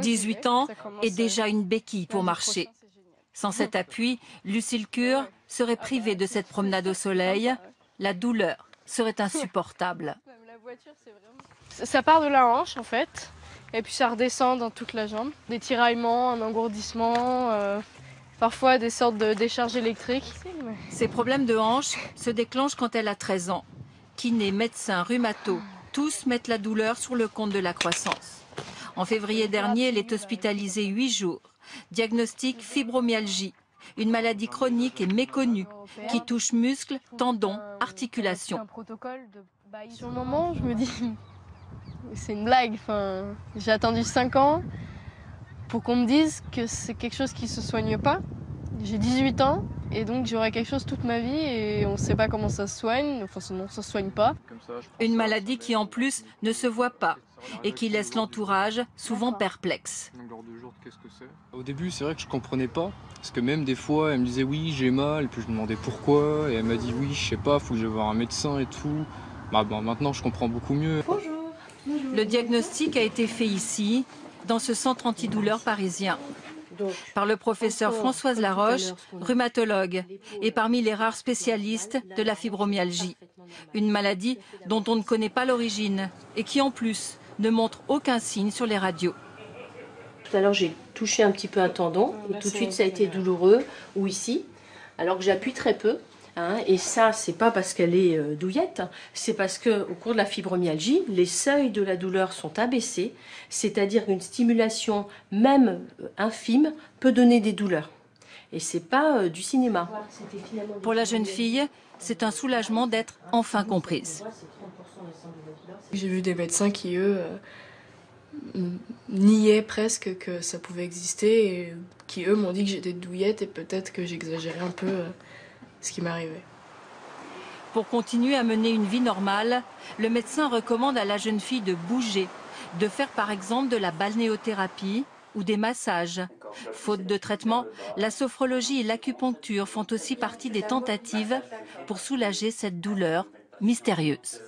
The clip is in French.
18 ans et déjà une béquille pour marcher. Sans cet appui, Lucille Cure serait privée de cette promenade au soleil. La douleur serait insupportable. Ça part de la hanche en fait, et puis ça redescend dans toute la jambe. Des tiraillements, un engourdissement, parfois des sortes de décharges électriques. Ces problèmes de hanche se déclenchent quand elle a 13 ans. Kiné, médecin, rhumato, tous mettent la douleur sur le compte de la croissance. En février dernier, elle est hospitalisée 8 jours. Diagnostic fibromyalgie, une maladie chronique et méconnue qui touche muscles, tendons, articulations. Sur le moment, je me dis, c'est une blague. Enfin, j'ai attendu 5 ans pour qu'on me dise que c'est quelque chose qui ne se soigne pas. J'ai 18 ans et donc j'aurai quelque chose toute ma vie et on ne sait pas comment ça se soigne, enfin sinon ça ne se soigne pas. Une maladie qui en plus ne se voit pas et qui laisse l'entourage souvent perplexe. Au début, c'est vrai que je comprenais pas, parce que même des fois, elle me disait oui, j'ai mal, et puis je me demandais pourquoi, et elle m'a dit oui, je sais pas, faut que j'aille voir un médecin et tout. Maintenant, je comprends beaucoup mieux. Bonjour. Le diagnostic a été fait ici, dans ce centre antidouleur parisien, par le professeur Françoise Laroche, rhumatologue, et parmi les rares spécialistes de la fibromyalgie. Une maladie dont on ne connaît pas l'origine et qui en plus ne montre aucun signe sur les radios. Tout à l'heure, j'ai touché un petit peu un tendon et tout de suite ça a été douloureux, ou ici, alors que j'appuie très peu. Et ça, c'est pas parce qu'elle est douillette, c'est parce qu'au cours de la fibromyalgie, les seuils de la douleur sont abaissés, c'est-à-dire qu'une stimulation, même infime, peut donner des douleurs. Et c'est pas du cinéma. Pour la jeune fille, c'est un soulagement d'être enfin comprise. J'ai vu des médecins qui, eux, niaient presque que ça pouvait exister et qui, eux, m'ont dit que j'étais douillette et peut-être que j'exagérais un peu ce qui m'arrivait. Pour continuer à mener une vie normale, le médecin recommande à la jeune fille de bouger, de faire par exemple de la balnéothérapie ou des massages. Faute de traitement, la sophrologie et l'acupuncture font aussi partie des tentatives pour soulager cette douleur mystérieuse.